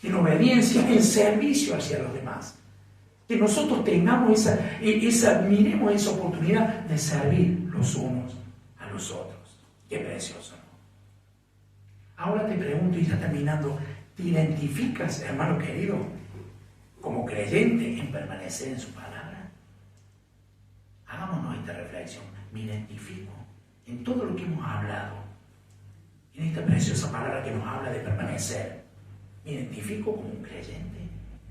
en obediencia, en servicio hacia los demás. Que nosotros tengamos miremos esa oportunidad de servir los unos a los otros. Qué precioso, ¿no? Ahora te pregunto, y ya terminando, ¿te identificas, hermano querido, como creyente en permanecer en su palabra? Hagámonos esta reflexión. Me identifico en todo lo que hemos hablado, en esta preciosa palabra que nos habla de permanecer. Me identifico como un creyente,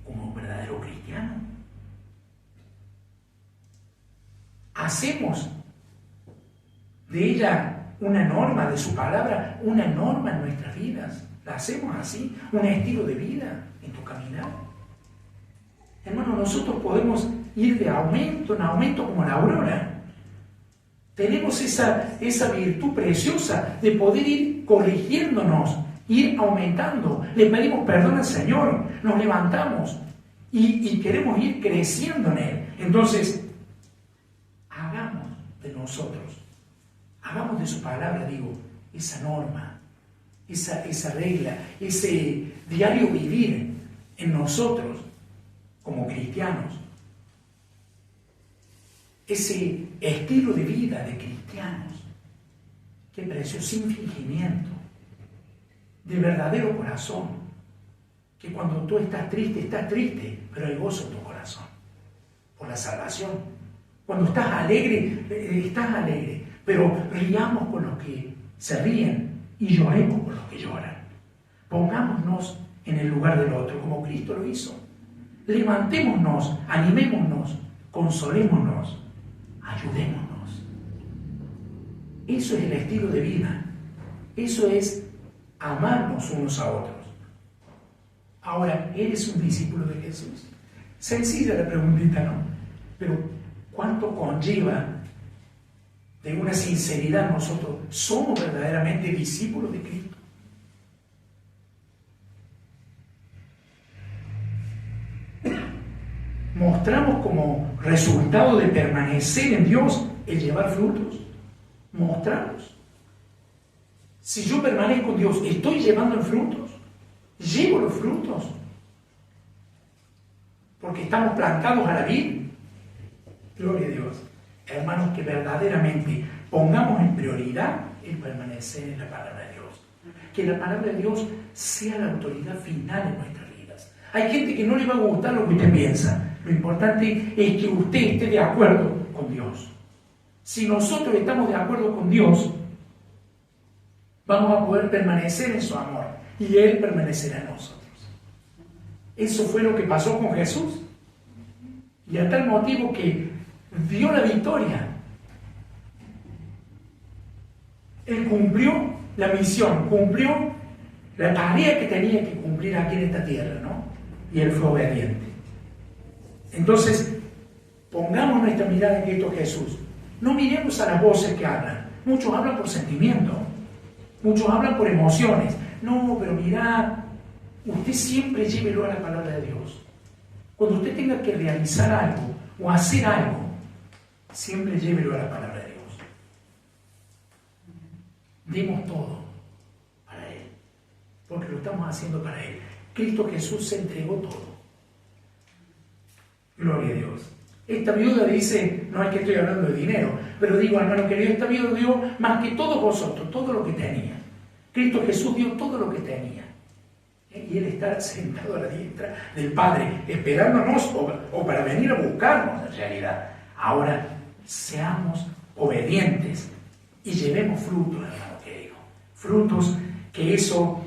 como un verdadero cristiano. Hacemos de ella una norma, de su palabra, una norma en nuestras vidas. La hacemos así, un estilo de vida en tu caminar. Hermano, nosotros podemos ir de aumento en aumento como la aurora. Tenemos esa virtud preciosa de poder ir corrigiéndonos, ir aumentando. Le pedimos perdón al Señor, nos levantamos y queremos ir creciendo en Él. Entonces, hagamos de nosotros, hagamos de su palabra, digo, esa norma, esa regla, ese diario vivir en nosotros como cristianos. Ese estilo de vida de cristianos, qué precioso, sin fingimiento, de verdadero corazón, que cuando tú estás triste, pero hay gozo en tu corazón, por la salvación. Cuando estás alegre, pero riamos con los que se ríen y lloremos con los que lloran. Pongámonos en el lugar del otro, como Cristo lo hizo. Levantémonos, animémonos, consolémonos, ayudémonos. Eso es el estilo de vida. Eso es amarnos unos a otros. Ahora, ¿eres un discípulo de Jesús? Sencilla la preguntita, ¿no? Pero ¿cuánto conlleva de una sinceridad nosotros? ¿Somos verdaderamente discípulos de Cristo? ¿Mostramos como resultado de permanecer en Dios el llevar frutos? ¿Mostramos? Si yo permanezco en Dios, ¿estoy llevando frutos? ¿Llevo los frutos? Porque estamos plantados a la vid. Gloria a Dios. Hermanos, que verdaderamente pongamos en prioridad el permanecer en la palabra de Dios. Que la palabra de Dios sea la autoridad final en nuestras vidas. Hay gente que no le va a gustar lo que usted piensa. Lo importante es que usted esté de acuerdo con Dios. Si nosotros estamos de acuerdo con Dios, vamos a poder permanecer en su amor y Él permanecerá en nosotros. Eso fue lo que pasó con Jesús. Y a tal motivo que dio la victoria. Él cumplió la misión, cumplió la tarea que tenía que cumplir aquí en esta tierra, ¿no? Y Él fue obediente. Entonces, pongamos nuestra mirada en Cristo Jesús. No miremos a las voces que hablan. Muchos hablan por sentimiento. Muchos hablan por emociones. No, pero mirá, usted siempre llévelo a la palabra de Dios. Cuando usted tenga que realizar algo o hacer algo, siempre llévelo a la palabra de Dios. Demos todo para Él, porque lo estamos haciendo para Él. Cristo Jesús se entregó todo. Gloria a Dios. Esta viuda dice, no es que estoy hablando de dinero, pero digo, hermano querido, esta viuda dio más que todos vosotros, todo lo que tenía. Cristo Jesús dio todo lo que tenía. Y Él está sentado a la diestra del Padre, esperándonos o para venir a buscarnos en realidad. Ahora, seamos obedientes y llevemos frutos, hermano querido. Frutos que eso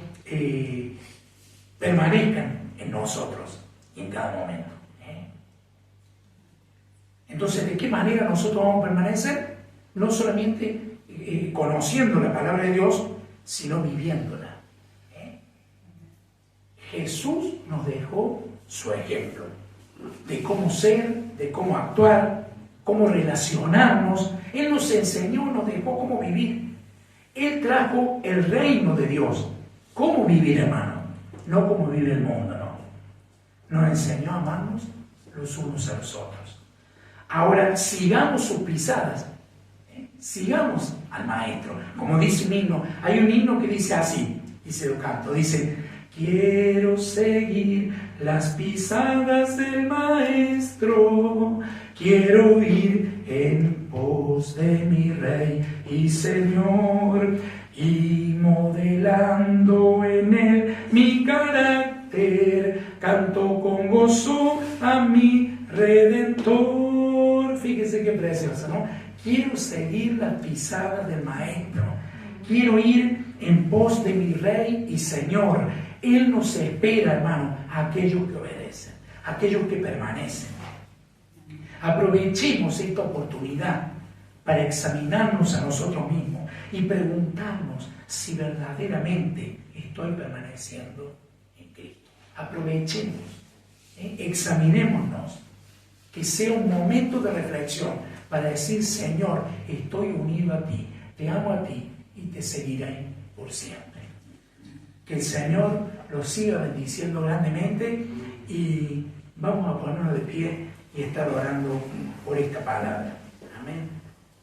permanezcan en nosotros y en cada momento. Entonces, ¿de qué manera nosotros vamos a permanecer? No solamente conociendo la palabra de Dios, sino viviéndola. Jesús nos dejó su ejemplo de cómo ser, de cómo actuar, cómo relacionarnos. Él nos enseñó, nos dejó cómo vivir. Él trajo el reino de Dios. ¿Cómo vivir, hermano? No como vive el mundo, no. Nos enseñó a amarnos los unos a los otros. Ahora, sigamos sus pisadas. Sigamos al Maestro. Como dice un himno, hay un himno que dice así, dice lo canto, dice: quiero seguir las pisadas del Maestro, quiero ir en pos de mi Rey y Señor, y modelando en él mi carácter, canto con gozo a mi Redentor. Fíjese qué precioso, ¿no? Quiero seguir las pisadas del Maestro, quiero ir en pos de mi Rey y Señor. Él nos espera, hermano, a aquellos que obedecen, a aquellos que permanecen. Aprovechemos esta oportunidad para examinarnos a nosotros mismos y preguntarnos si verdaderamente estoy permaneciendo en Cristo. Aprovechemos, examinémonos, que sea un momento de reflexión para decir, Señor, estoy unido a ti, te amo a ti y te seguiré por siempre. Que el Señor los siga bendiciendo grandemente y vamos a ponernos de pie y estar orando por esta palabra. Amén.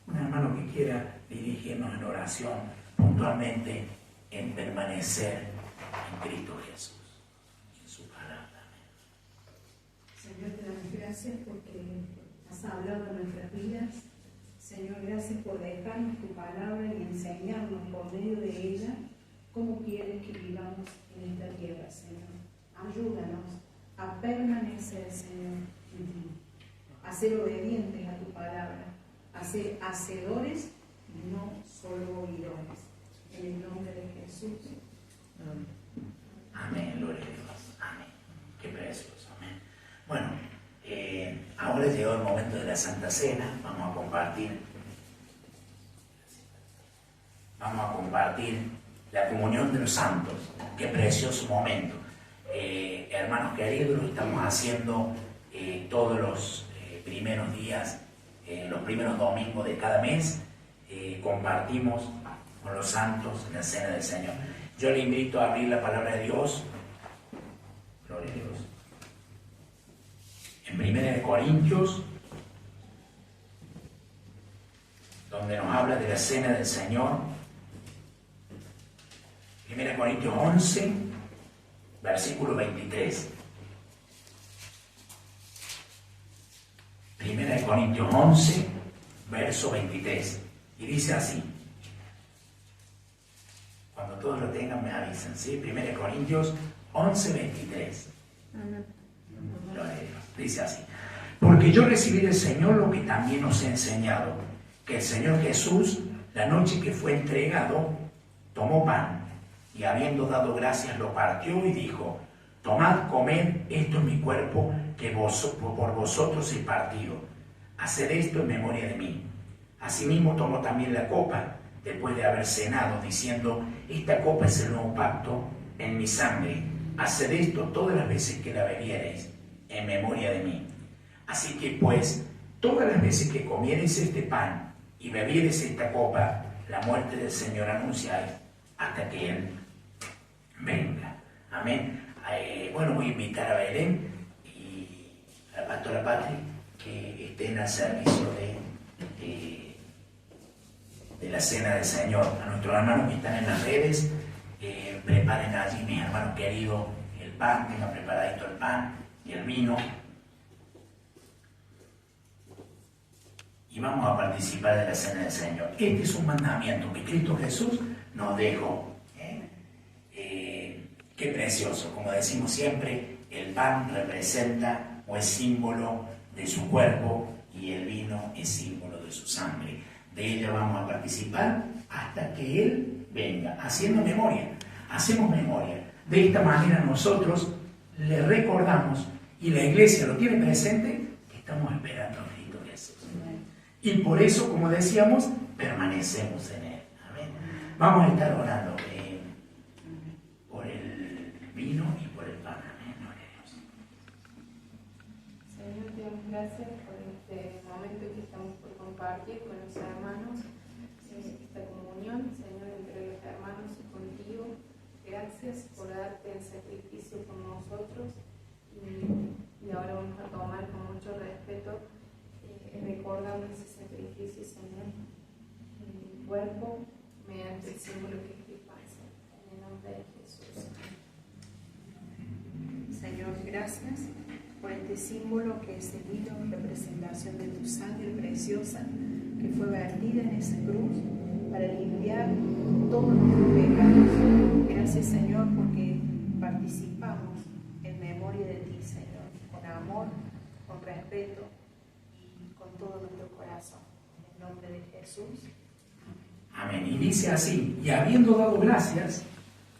Un hermano que quiera dirigirnos en oración puntualmente en permanecer en Cristo Jesús, en su palabra. Señor, te damos gracias porque has hablado en nuestras vidas. Señor, gracias por dejarnos tu palabra y enseñarnos por medio de ella cómo quieres que vivamos en esta tierra, Señor. Ayúdanos a permanecer, Señor, en ti, a ser obedientes a tu palabra, a ser hacedores y no solo oidores. En el nombre de Jesús. Amén, gloria a Dios. Amén. Qué precioso. Amén. Bueno, ahora llegó el momento de la Santa Cena. Vamos a compartir la comunión de los santos. Qué precioso momento. Hermanos queridos, lo estamos haciendo todos los primeros días, los primeros domingos de cada mes. Compartimos con los santos la cena del Señor. Yo le invito a abrir la palabra de Dios. Gloria a Dios. En 1 Corintios, donde nos habla de la cena del Señor. 1 Corintios 11, versículo 23. 1 Corintios 11, verso 23. Y dice así. Cuando todos lo tengan me avisan, ¿sí? 1 Corintios 11, 23. Amén. Gloria a Dios. Dice así. Porque yo recibí del Señor lo que también os he enseñado, que el Señor Jesús, la noche que fue entregado, tomó pan, y habiendo dado gracias lo partió y dijo, tomad, comed, esto es mi cuerpo, que por vosotros he partido. Haced esto en memoria de mí. Asimismo tomó también la copa, después de haber cenado, diciendo, esta copa es el nuevo pacto en mi sangre. Haced esto todas las veces que la bebiereis, en memoria de mí. Así que pues, todas las veces que comiereis este pan y bebiereis esta copa, la muerte del Señor anunciáis hasta que Él venga. Amén. Bueno, voy a invitar a Belén y a la pastora Patri que estén al servicio de la cena del Señor. A nuestros hermanos que están en las redes, preparen allí, mis hermanos queridos, el pan, tengan preparadito el pan y el vino. Y vamos a participar de la cena del Señor. Este es un mandamiento que Cristo Jesús nos dejó. Qué precioso. Como decimos siempre, el pan representa o es símbolo de su cuerpo y el vino es símbolo de su sangre. De ella vamos a participar hasta que Él venga, haciendo memoria. Hacemos memoria. De esta manera nosotros le recordamos, y la iglesia lo tiene presente, que estamos esperando a Cristo Jesús. Y por eso, como decíamos, permanecemos en Él. Amén. Vamos a estar orando por el vino y por el pan. Amén. Señor, te damos gracias por este momento que estamos por compartir con los hermanos, esta comunión, Señor, entre los hermanos y contigo. Gracias por darte el sacrificio por nosotros y ahora vamos a tomar con mucho respeto, recordando ese sacrificio, Señor, en mi cuerpo, mediante el símbolo que es tu pasa. En el nombre de Jesús. Señor, gracias por este símbolo que es el vino, representación de tu sangre preciosa que fue vertida en esa cruz para limpiar todos nuestros pecados. Gracias, Señor, porque participamos en memoria de ti, Señor, con amor, con respeto y con todo nuestro corazón. En el nombre de Jesús. Amén. Y dice así, y habiendo dado gracias,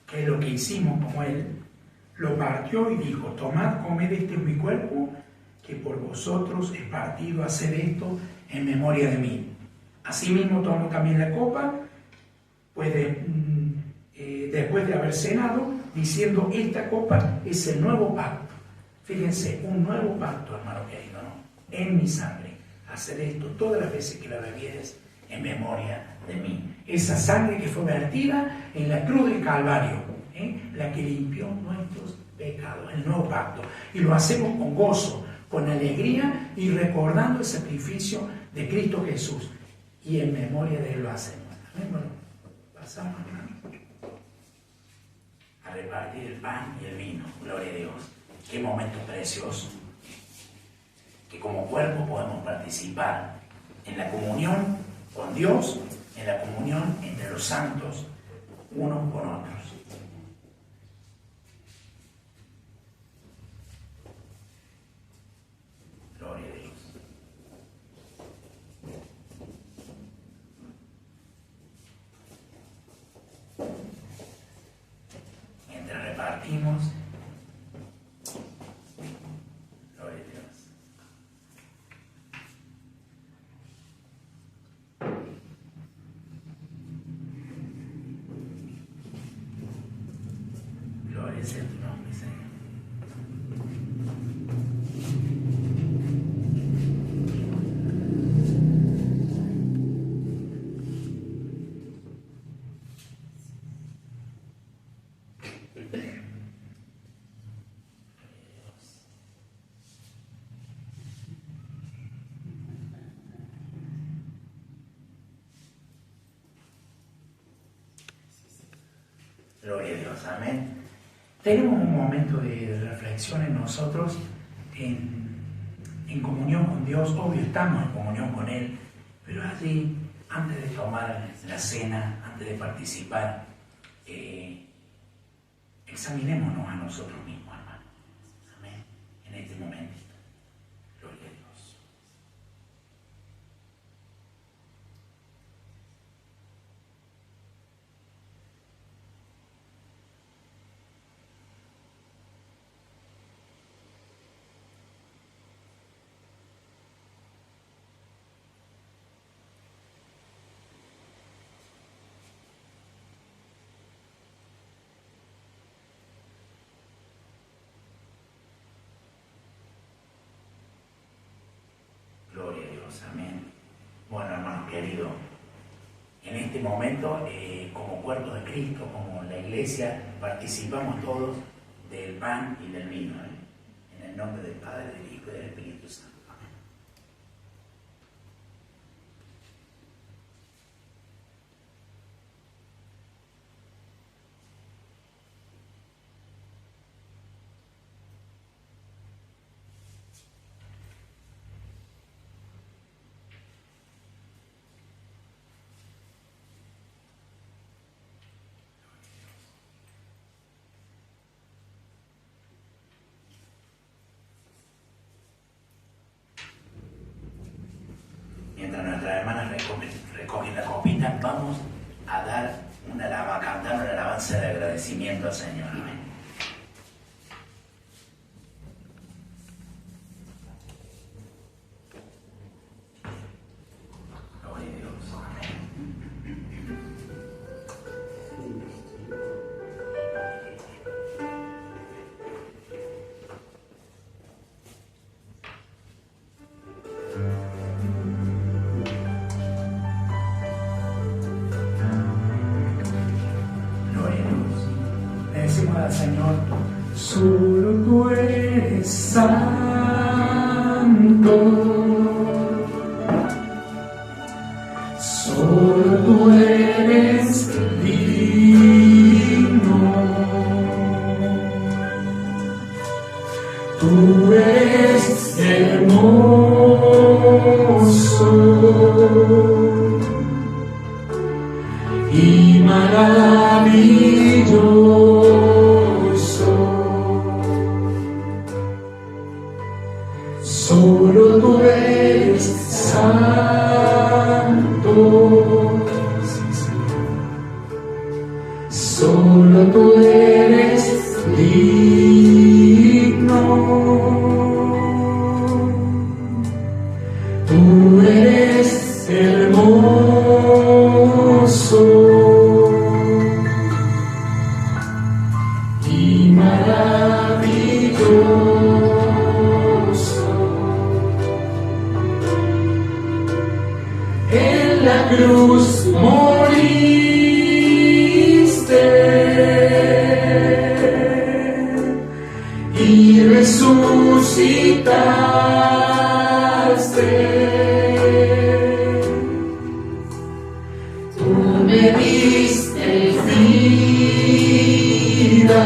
que es lo que hicimos como Él, lo partió y dijo, tomad, comed, este es mi cuerpo, que por vosotros es partido, hacer esto en memoria de mí. Asimismo tomó también la copa, pues después de haber cenado, diciendo, esta copa es el nuevo pacto. Fíjense, un nuevo pacto, hermano querido, ¿no? en mi sangre. Haced esto todas las veces que la bebieres en memoria de mí. Esa sangre que fue vertida en la cruz del Calvario, la que limpió nuestros pecados, el nuevo pacto. Y lo hacemos con gozo, con alegría y recordando el sacrificio de Cristo Jesús. Y en memoria de Él lo hacemos. Amén. Bueno, pasamos, hermano, a repartir el pan y el vino. Gloria a Dios. Qué momento precioso. Que como cuerpo podemos participar en la comunión con Dios, en la comunión entre los santos, unos con otros. Gloria a Dios. Mientras repartimos, gloria a Dios. Gloria sea tu nombre, Señor. Gloria a Dios, amén. Tenemos un momento de reflexión en nosotros, en comunión con Dios. Obvio, estamos en comunión con Él, pero allí, antes de tomar la cena, antes de participar, examinémonos a nosotros mismos, hermano. Amén. En este momento. Gloria a Dios. Gloria a Dios, amén. Bueno, hermanos queridos, en este momento, como cuerpo de Cristo, como la iglesia, participamos todos del pan y del vino, en el nombre del Padre, del Hijo y del Espíritu Santo. Amén. Mientras nuestras hermanas recogen la copita, vamos a cantar una alabanza de agradecimiento al Señor. Amén. Gloria a Dios. Amén. Al Señor, solo tú eres santo, solo tú eres digno, tú eres hermoso y maravilloso. Solo tú eres santo, solo tú eres digno, tú eres hermoso y maravilloso. cruz moriste y resucitaste. Tú me diste vida.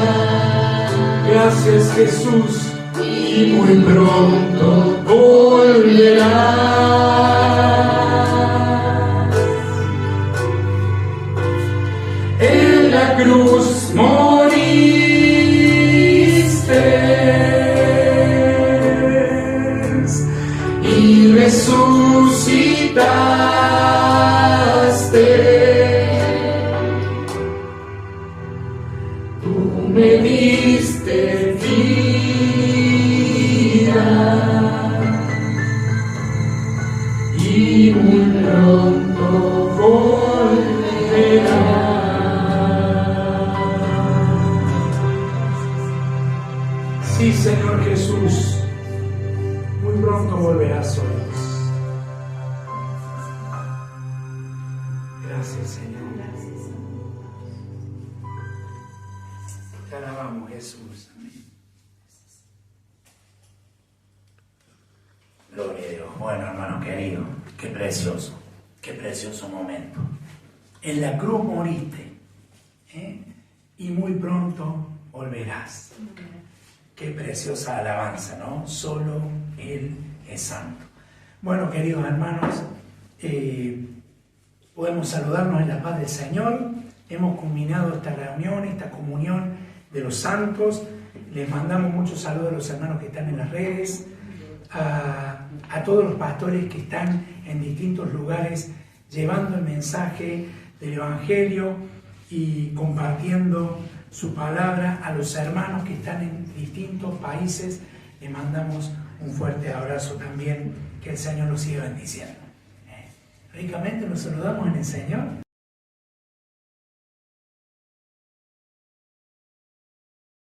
Gracias, Jesús, y muy pronto volverás. En la cruz moriste y resucitaste. Tú me diste vida y muy pronto volverás. Sí, Señor Jesús, muy pronto volverás, oh Dios. Gracias, Señor. Te alabamos, Jesús. Amén. Gloria a Dios. Bueno, hermano querido, qué precioso momento. En la cruz moriste, y muy pronto volverás. Qué preciosa alabanza, ¿no? Solo Él es santo. Bueno, queridos hermanos, podemos saludarnos en la paz del Señor. Hemos culminado esta reunión, esta comunión de los santos. Les mandamos muchos saludos a los hermanos que están en las redes, a todos los pastores que están en distintos lugares llevando el mensaje del Evangelio y compartiendo su palabra a los hermanos que están en distintos países. Les mandamos un fuerte abrazo también, que el Señor los siga bendiciendo. Ricamente nos saludamos en el Señor.